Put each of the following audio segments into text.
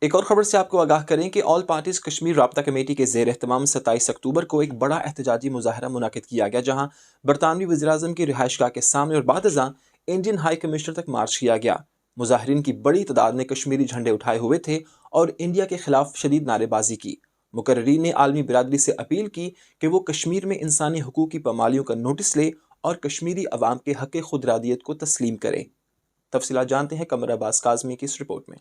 एक और खबर से आपको आगाह करें कि ऑल पार्टीज कश्मीर राब्ता कमेटी के ज़ेर एहतमाम 27 अक्टूबर को एक बड़ा एहतजाजी मुजाहरा मुनाकिद किया गया, जहां बरतानवी वज़ीर-ए-आज़म की रिहाइशगाह के सामने और बाद इंडियन हाई कमिश्नर तक मार्च किया गया। मुजाहरीन की बड़ी तादाद ने कश्मीरी झंडे उठाए हुए थे और इंडिया के खिलाफ शदीद नारेबाजी की। मुकर्रीन ने आलमी बिरादरी से अपील की कि वो कश्मीर में इंसानी हुकूक की पामालियों का नोटिस ले और कश्मीरी अवाम के हक़ खुद इरादियत को तस्लीम करे। तफसीलात जानते हैं कमर अब्बास काज़मी की इस रिपोर्ट में।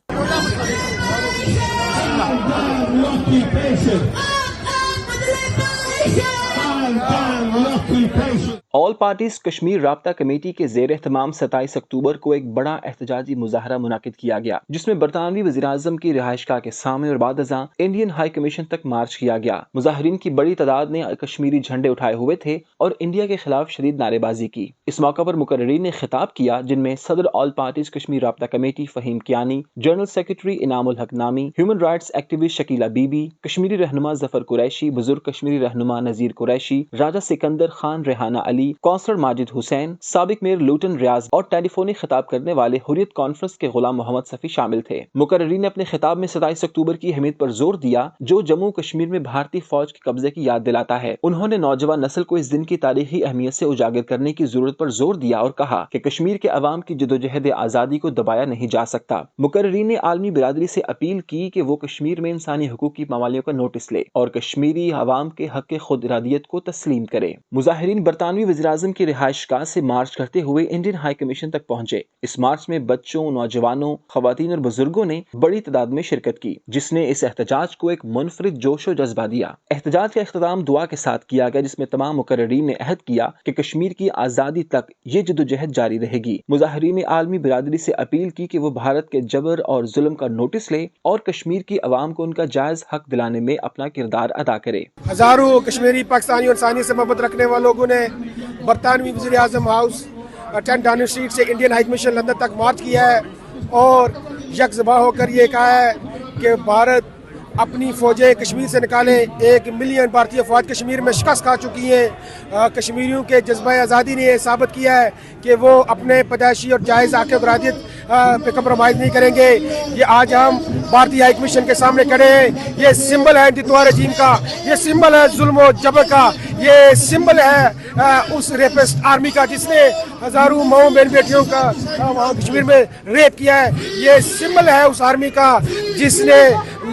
ऑल पार्टीज कश्मीर राब्ता कमेटी के ज़ेर एहतमाम 27 अक्टूबर को एक बड़ा एहतजाजी मुजाहरा मुनाकिद किया गया, जिसमें बरतानवी वज़ीर-ए-आज़म की रिहाइशगाह के सामने और बाद इंडियन हाई कमीशन तक मार्च किया गया। मुजाहरीन की बड़ी तादाद ने कश्मीरी झंडे उठाए हुए थे और इंडिया के खिलाफ शदीद नारेबाजी की। इस मौका पर मुकर्रीन ने खिताब किया, जिनमें सदर ऑल पार्टीज कश्मीर राब्ता committee Fahim Kiyani, general secretary Inamul Haq Nami, human rights activist Shakila Bibi, Kashmiri रहनुमा जफर कुरैशी, बुजुर्ग कश्मीरी रहनुमा नज़ीर कुरैशी, राजा सिकंदर खान, रेहाना अली, कौंसलर माजिद हुसैन, साबिक मेयर लूटन रियाज और टेलीफोनिक खिताब करने वाले हुर्रियत कॉन्फ्रेंस के गुलाम मोहम्मद सफ़ी शामिल थे। मुकर्रीन ने अपने खिताब में 27 अक्टूबर की अहमियत पर जोर दिया, जो जम्मू कश्मीर में भारतीय फौज के कब्जे की याद दिलाता है। उन्होंने नौजवान नस्ल को इस दिन की तारीखी अहमियत से उजागर करने की जरूरत पर जोर दिया और कहा कि कश्मीर के अवाम की जदोजहद आज़ादी को दबाया नहीं जा सकता। मुकर्रीन ने आलमी बिरादरी से अपील की कि वो कश्मीर में इंसानी हुकूक की पामालियों का नोटिस ले और कश्मीरी अवाम के हक़ खुद इरादियत को तस्लीम करे। मुजाहिरीन बरतानवी वज़ीर-ए-आज़म की रिहाइशगाह से मार्च करते हुए इंडियन हाई कमीशन तक पहुंचे। इस मार्च में बच्चों, नौजवानों, खवातीन और बुजुर्गों ने बड़ी तादाद में शिरकत की, जिसने इस एहतजाज को एक मुनफरिद जोश और जज्बा दिया। एहतजाज का इख्तिताम दुआ के साथ किया गया, जिसमें तमाम मुकर्रीन ने अहद किया कि कश्मीर की आज़ादी तक ये जदोजहद जारी रहेगी। मुजाहिरीन ने आलमी बिरादरी से अपील की कि वो भारत के जबर और जुल्म का नोटिस ले और कश्मीर की अवाम को उनका जायज हक दिलाने में अपना किरदार अदा करे। हजारों कश्मीरी पाकिस्तानी और इंसानियत से मोहब्बत रखने वाले लोगों ने बरतानवी वज़ीर-ए-आज़म हाउस 10 डाउनिंग स्ट्रीट से इंडियन हाई कमीशन लंदन तक मार्च किया है और यकजबा होकर ये कहा है कि भारत अपनी फौजें कश्मीर से निकाले। 1 मिलियन भारतीय फौज कश्मीर में शिकस्त खा चुकी है। कश्मीरियों के जज्बा आज़ादी ने यह साबित किया है कि वो अपने पैदाइशी और जायज़ हक़ बरादियत पे कंप्रोमाइज़ नहीं करेंगे। ये आज हम भारतीय हाई कमीशन के सामने खड़े हैं। ये सिंबल है इंतज़ार रजीम का, ये सिंबल है जुल्म और जबर का, ये सिंबल है उस रेपिस्ट आर्मी का जिसने हज़ारों माओ बहन बेटियों का वहाँ कश्मीर में रेप किया है। ये सिंबल है उस आर्मी का जिसने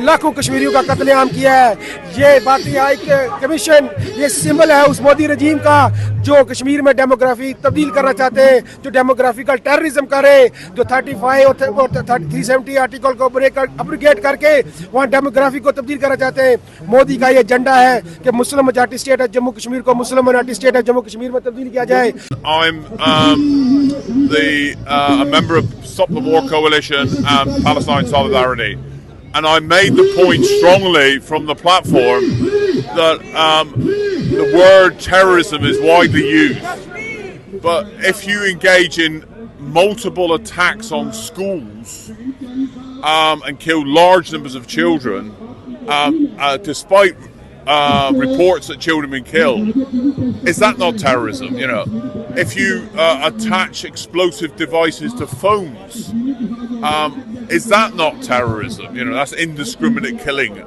लाखों कश्मीरियों का कत्लेआम किया है। ये भारतीय हाई कमीशन ये सिंबल है उस मोदी रजीम का जो कश्मीर में डेमोग्राफी तब्दील करना चाहते हैं, जो डेमोग्राफिकल टेररिज्म करे, जो 35 और 370 आर्टिकल को अब्रोगेट करके वहाँ डेमोग्राफी को तब्दील करना चाहते हैं। मोदी का ये एजेंडा है कि मुस्लिम मेजॉरिटी स्टेट है जम्मू कश्मीर को मुस्लिम माइनॉरिटी स्टेट है जम्मू कश्मीर में तब्दील किया जाए। I'm a member of Stop the War Coalition and Palestine Solidarity, and I made the point strongly from the platform that the word terrorism is widely used, but if you engage in multiple attacks on schools and kill large numbers of children, despite reports that children have been killed, is that not terrorism? You know, if you attach explosive devices to phones, is that not terrorism? You know, that's indiscriminate killing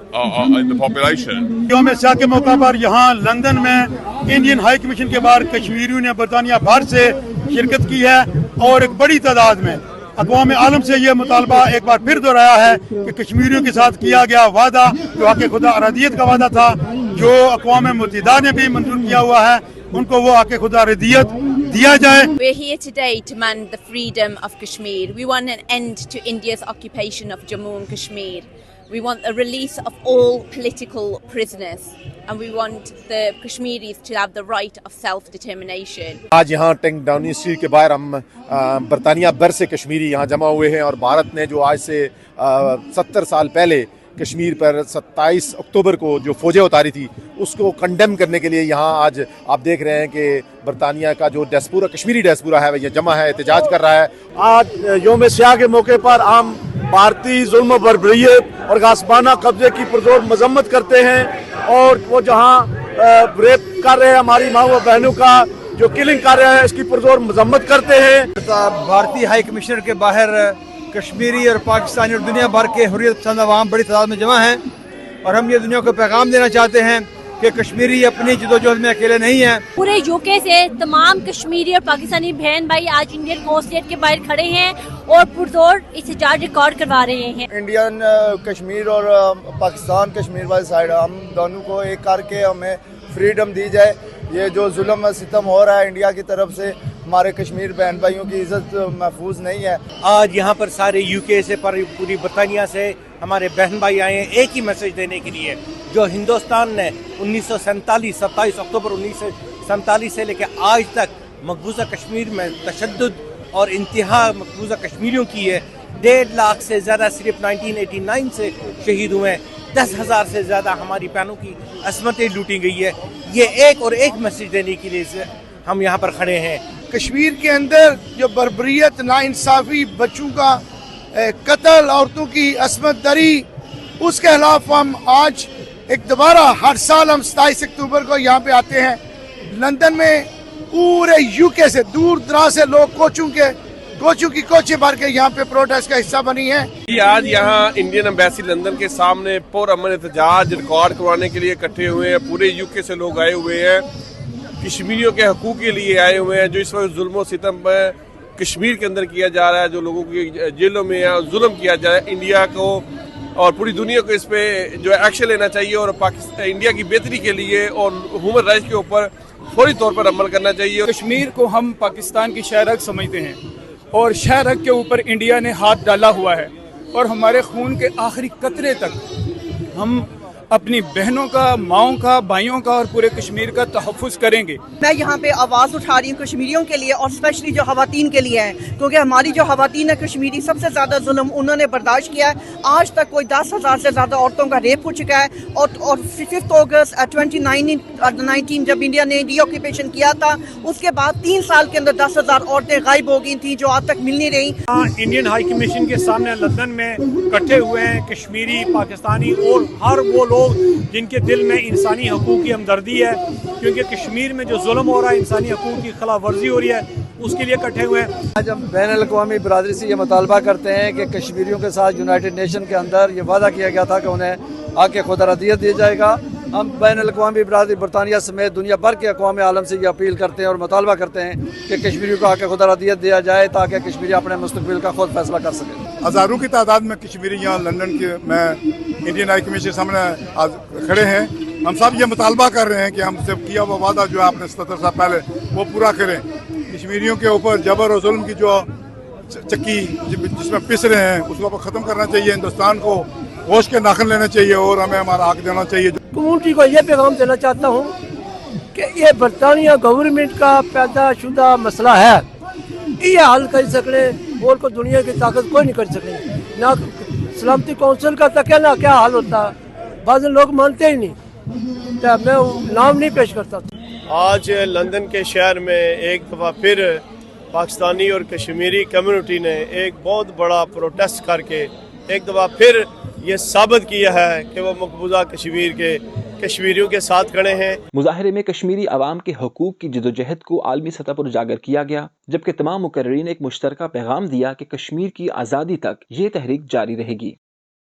in the population. यौम शाह के मौका पर यहाँ London में Indian high commission के बाहर कश्मीरियों ने बरतानिया भर से शिरकत की है और एक बड़ी तादाद में अक़वाम आलम से ये मुतालबा एक बार फिर दोहराया है कि कश्मीरियों के साथ किया गया वादा जो हक़ खुदा अरादियत का वादा था, जो अक़वाम मुत्तहिदा ने भी मंजूर किया हुआ है, उनको वो हक़ खुदा अरादियत दिया जाए। We're here today to demand the freedom of Kashmir. We want an end to India's occupation of Jammu and Kashmir. We want the release of all political prisoners, and we want the Kashmiris to have the right of self-determination. आज यहाँ 10 Downing street के बाहर हम बरतानिया भर से कश्मीरी यहाँ जमा हुए हैं और भारत ने जो आज से 70 साल पहले कश्मीर पर 27 अक्टूबर को जो फौजें उतारी थी उसको कंडेम करने के लिए यहाँ आज आप देख रहे हैं कि बरतानिया का जो डेस्पूरा कश्मीरी डेस्पूरा है वह जमा है, एहतजाज कर रहा है। आज यौम शाह के मौके पर हम भारतीय जुल्म बर्बरियत और गासबाना कब्जे की पुरजोर मजम्मत करते हैं और वो जहाँ रेप कर रहे हैं हमारी माँ व बहनों का, जो किलिंग कर रहे हैं इसकी पुरजोर मजम्मत करते हैं। भारतीय हाई कमिश्नर के बाहर कश्मीरी और पाकिस्तानी और दुनिया भर के हुर्रियत पसंद अवाम बड़ी तादाद में जमा हैं और हम ये दुनिया को पैगाम देना चाहते हैं कि कश्मीरी अपनी जदोजहद में अकेले नहीं हैं। पूरे यूके से तमाम कश्मीरी और पाकिस्तानी बहन भाई आज इंडियन कॉन्सुलेट के बाहर खड़े हैं और पुरजोर एहतजाज रिकॉर्ड करवा रहे हैं। इंडियन कश्मीर और पाकिस्तान कश्मीर वाली साइड हम दोनों को एक करके हमें फ्रीडम दी जाए। ये जो जुल्म सितम हो रहा है इंडिया की तरफ से, हमारे कश्मीर बहन भाइयों की इज्जत महफूज नहीं है। आज यहाँ पर सारे यूके से पूरी बरतानिया से हमारे बहन भाई आए हैं एक ही मैसेज देने के लिए, जो हिंदुस्तान ने 1947 27 अक्टूबर 1947 से लेकर आज तक मकबूजा कश्मीर में तशद्दुद और इंतहा मकबूजा कश्मीरियों की है। 1.5 लाख से ज़्यादा सिर्फ 1989 से शहीद हुए हैं। 10,000 से ज़्यादा हमारी बहनों की असमतें लूटी गई है। ये एक और एक मैसेज देने के लिए हम यहाँ पर खड़े हैं। कश्मीर के अंदर जो बर्बरियत, नाइंसाफ़ी, बच्चों का कत्ल, औरतों की असमत दरी, उसके खिलाफ हम आज एक दोबारा हर साल हम 27 अक्टूबर को यहाँ पे आते हैं। लंदन में पूरे यूके से दूर दराज से लोग कोचों की कोचे भर के यहाँ पे प्रोटेस्ट का हिस्सा बनी है। आज यहाँ इंडियन एम्बेसी लंदन के सामने पुरअमन एहतजाज रिकॉर्ड करवाने के लिए इकट्ठे हुए हैं। पूरे यूके से लोग आए हुए हैं, कश्मीरियों के हकूक़ के लिए आए हुए हैं। जो इस वक्त जुल्म सितम कश्मीर के अंदर किया जा रहा है, जो लोगों की जेलों में है जुल्म किया जा रहा है, इंडिया को और पूरी दुनिया को इस पे जो एक्शन लेना चाहिए और पाकिस्तान इंडिया की बेहतरी के लिए और ह्यूमन राइट्स के ऊपर फौरी तौर पर अमल करना चाहिए। कश्मीर को हम पाकिस्तान की शहरग समझते हैं और शहरग के ऊपर इंडिया ने हाथ डाला हुआ है और हमारे खून के आखिरी कतरे तक हम अपनी बहनों का, माओं का, भाइयों का और पूरे कश्मीर का तहफ़्फ़ुज़ करेंगे। मैं यहाँ पे आवाज़ उठा रही हूँ कश्मीरियों के लिए और स्पेशली जो ख़वातीन के लिए है, क्योंकि हमारी जो ख़वातीन है कश्मीरी सबसे ज़्यादा जुल्म उन्होंने बर्दाश्त किया है। आज तक कोई 10,000 से ज़्यादा औरतों का रेप हो चुका है और 5 अगस्त 2019 जब इंडिया ने डीऑक्यूपेशन किया था, उसके बाद 3 साल के अंदर 10,000 औरतें गायब हो गई थी जो आज तक मिल नहीं रही। इंडियन हाई कमीशन के सामने लंदन में इकट्ठे हुए हैं कश्मीरी, पाकिस्तानी और हर वो लोग जिनके दिल में इंसानी हकूक़ की हमदर्दी है, क्योंकि कश्मीर में जो जुल्म हो रहा है, इंसानी हकूक़ की खिलाफ वर्जी हो रही है, उसके लिए इकट्ठे हुए हैं। आज हम बैनुल-अक़वामी बरादरी से ये मुतालबा करते हैं कि कश्मीरियों के साथ यूनाइटेड नेशन के अंदर ये वादा किया गया था कि उन्हें आके खुदरादियत दी जाएगा। हम बैनुल-अक़वामी बरादरी बरतानिया समेत दुनिया भर के अक़वाम आलम से ये अपील करते हैं और मुतालबा करते हैं कि कश्मीरियों को आके खुदरादियत दिया जाए ताकि कश्मीरी अपने मुस्तक़बिल का खुद फैसला कर सकें। हज़ारों की तादाद में कश्मीरी यहाँ लंदन के में इंडियन हाई कमीशन के सामने आज खड़े हैं। हम सब ये मुतालबा कर रहे हैं कि हमसे किया हुआ वादा जो आपने 77 साल पहले वो पूरा करें। कश्मीरियों के ऊपर जबर और जुल्म की जो चक्की जिसमें पिस रहे हैं उसको ख़त्म करना चाहिए। हिंदुस्तान को होश के नाखन लेना चाहिए और हमें हमारा हक देना चाहिए। कम्युनिटी को ये पैगाम देना चाहता हूँ कि ये बरतानिया गवर्नमेंट का पैदा शुदा मसला है, ये हल कर सकते और को दुनिया की ताकत कोई नहीं कर सकती। ना सलामती कौंसिल का तक ना क्या हाल होता, बाद लोग मानते ही नहीं, तो मैं नाम नहीं पेश करता। आज लंदन के शहर में एक दफ़ा फिर पाकिस्तानी और कश्मीरी कम्युनिटी ने एक बहुत बड़ा प्रोटेस्ट करके एक दफ़ा फिर ये साबित किया है कि वो मकबूजा कश्मीर के कश्मीरियों के साथ खड़े हैं। मुजाहरे में कश्मीरी अवाम के हकूक़ की जदोजहद को आलमी सतह पर उजागर किया गया, जबकि तमाम मुकर्रीरीन ने एक मुश्तरका पैगाम दिया कि कश्मीर की आज़ादी तक ये तहरीक जारी रहेगी।